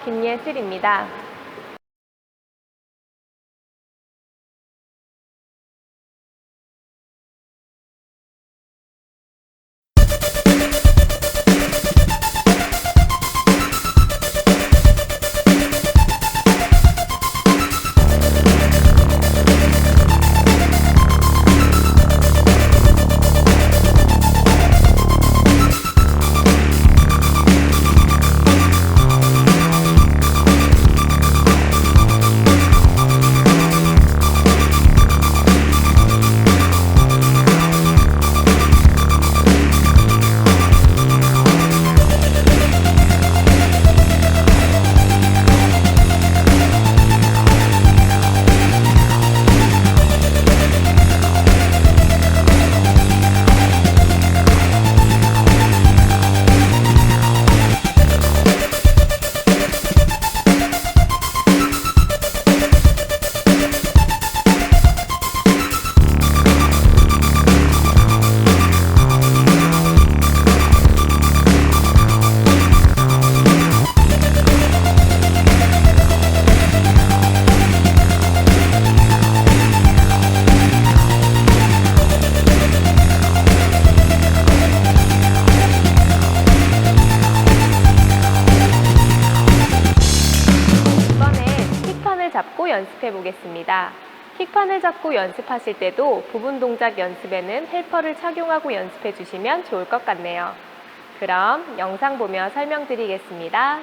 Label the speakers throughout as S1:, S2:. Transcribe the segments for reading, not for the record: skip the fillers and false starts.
S1: 김예슬입니다. 잡고 연습해 보겠습니다. 킥판을 잡고 연습하실 때도 부분 동작 연습에는 헬퍼를 착용하고 연습해 주시면 좋을 것 같네요. 그럼 영상 보며 설명드리겠습니다.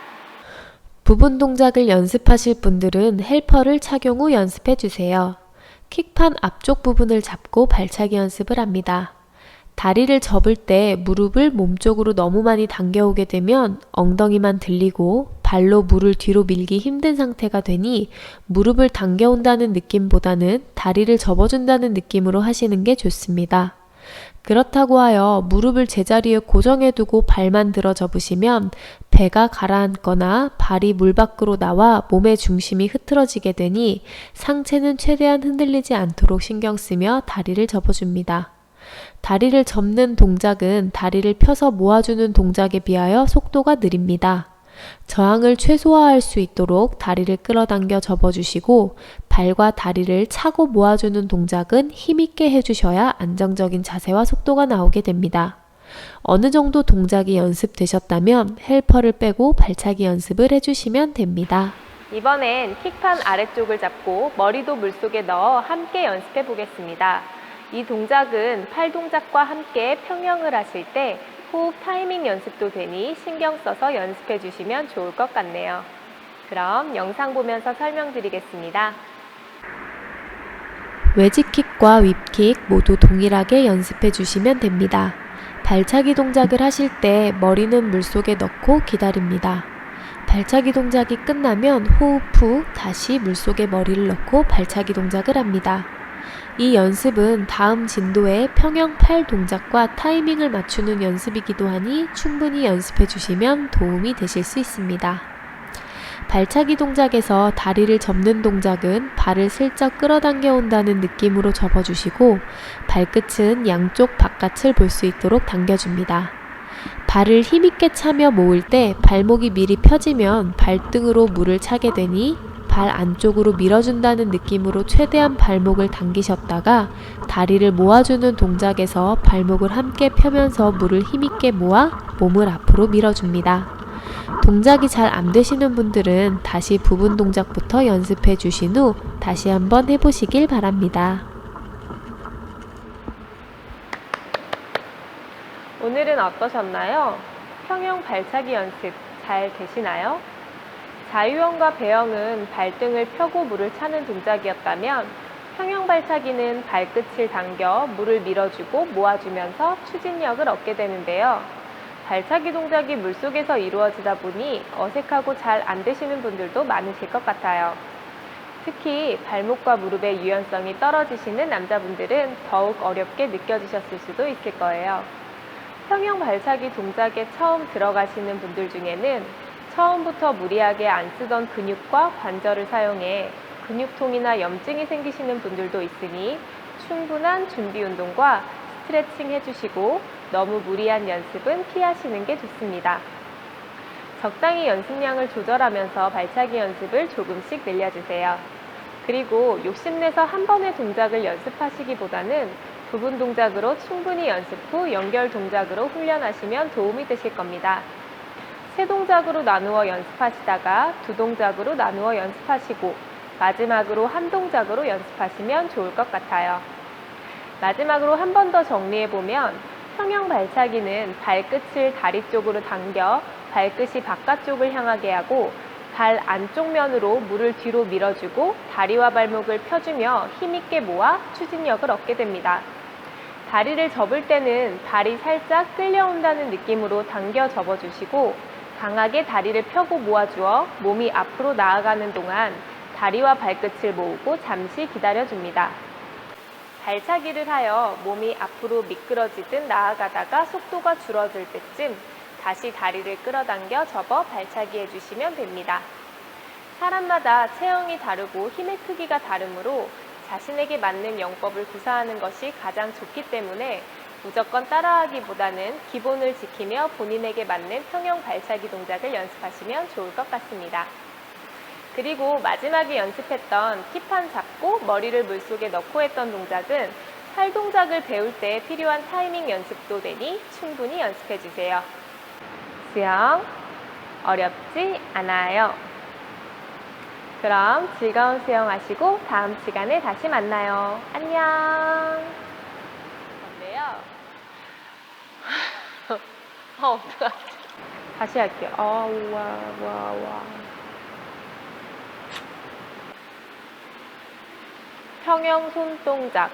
S2: 부분 동작을 연습하실 분들은 헬퍼를 착용 후 연습해 주세요. 킥판 앞쪽 부분을 잡고 발차기 연습을 합니다. 다리를 접을 때 무릎을 몸쪽으로 너무 많이 당겨오게 되면 엉덩이만 들리고 발로 물을 뒤로 밀기 힘든 상태가 되니 무릎을 당겨온다는 느낌보다는 다리를 접어준다는 느낌으로 하시는 게 좋습니다. 그렇다고 하여 무릎을 제자리에 고정해 두고 발만 들어 접으시면 배가 가라앉거나 발이 물 밖으로 나와 몸의 중심이 흐트러지게 되니 상체는 최대한 흔들리지 않도록 신경 쓰며 다리를 접어줍니다. 다리를 접는 동작은 다리를 펴서 모아주는 동작에 비하여 속도가 느립니다. 저항을 최소화할 수 있도록 다리를 끌어당겨 접어주시고 발과 다리를 차고 모아주는 동작은 힘있게 해주셔야 안정적인 자세와 속도가 나오게 됩니다. 어느 정도 동작이 연습되셨다면 헬퍼를 빼고 발차기 연습을 해주시면 됩니다.
S1: 이번엔 킥판 아래쪽을 잡고 머리도 물속에 넣어 함께 연습해 보겠습니다. 이 동작은 팔 동작과 함께 평형을 하실 때 호흡 타이밍 연습도 되니 신경 써서 연습해 주시면 좋을 것 같네요. 그럼 영상 보면서 설명드리겠습니다.
S2: 외지킥과 윕킥 모두 동일하게 연습해 주시면 됩니다. 발차기 동작을 하실 때 머리는 물속에 넣고 기다립니다. 발차기 동작이 끝나면 호흡 후 다시 물속에 머리를 넣고 발차기 동작을 합니다. 이 연습은 다음 진도의 평형 팔 동작과 타이밍을 맞추는 연습이기도 하니 충분히 연습해 주시면 도움이 되실 수 있습니다. 발차기 동작에서 다리를 접는 동작은 발을 슬쩍 끌어당겨 온다는 느낌으로 접어주시고 발끝은 양쪽 바깥을 볼 수 있도록 당겨줍니다. 발을 힘있게 차며 모을 때 발목이 미리 펴지면 발등으로 물을 차게 되니 발 안쪽으로 밀어준다는 느낌으로 최대한 발목을 당기셨다가 다리를 모아주는 동작에서 발목을 함께 펴면서 물을 힘있게 모아 몸을 앞으로 밀어줍니다. 동작이 잘 안 되시는 분들은 다시 부분 동작부터 연습해 주신 후 다시 한번 해보시길 바랍니다.
S1: 오늘은 어떠셨나요? 평형 발차기 연습 잘 되시나요? 자유형과 배영은 발등을 펴고 물을 차는 동작이었다면 평형 발차기는 발끝을 당겨 물을 밀어주고 모아주면서 추진력을 얻게 되는데요. 발차기 동작이 물속에서 이루어지다 보니 어색하고 잘 안 되시는 분들도 많으실 것 같아요. 특히 발목과 무릎의 유연성이 떨어지시는 남자분들은 더욱 어렵게 느껴지셨을 수도 있을 거예요. 평형 발차기 동작에 처음 들어가시는 분들 중에는 처음부터 무리하게 안 쓰던 근육과 관절을 사용해 근육통이나 염증이 생기시는 분들도 있으니 충분한 준비 운동과 스트레칭 해주시고 너무 무리한 연습은 피하시는 게 좋습니다. 적당히 연습량을 조절하면서 발차기 연습을 조금씩 늘려주세요. 그리고 욕심내서 한 번의 동작을 연습하시기보다는 부분 동작으로 충분히 연습 후 연결 동작으로 훈련하시면 도움이 되실 겁니다. 세 동작으로 나누어 연습하시다가 두 동작으로 나누어 연습하시고 마지막으로 한 동작으로 연습하시면 좋을 것 같아요. 마지막으로 한 번 더 정리해보면 평형 발차기는 발끝을 다리 쪽으로 당겨 발끝이 바깥쪽을 향하게 하고 발 안쪽 면으로 물을 뒤로 밀어주고 다리와 발목을 펴주며 힘있게 모아 추진력을 얻게 됩니다. 다리를 접을 때는 발이 살짝 끌려온다는 느낌으로 당겨 접어주시고 강하게 다리를 펴고 모아주어 몸이 앞으로 나아가는 동안 다리와 발끝을 모으고 잠시 기다려줍니다. 발차기를 하여 몸이 앞으로 미끄러지듯 나아가다가 속도가 줄어들 때쯤 다시 다리를 끌어당겨 접어 발차기 해주시면 됩니다. 사람마다 체형이 다르고 힘의 크기가 다르므로 자신에게 맞는 영법을 구사하는 것이 가장 좋기 때문에 무조건 따라하기보다는 기본을 지키며 본인에게 맞는 평형 발차기 동작을 연습하시면 좋을 것 같습니다. 그리고 마지막에 연습했던 킥판 잡고 머리를 물속에 넣고 했던 동작은 팔 동작을 배울 때 필요한 타이밍 연습도 되니 충분히 연습해주세요. 수영 어렵지 않아요. 그럼 즐거운 수영하시고 다음 시간에 다시 만나요. 안녕. 어때요? 어떡하지? 다시 할게요. 와. 평형 손동작.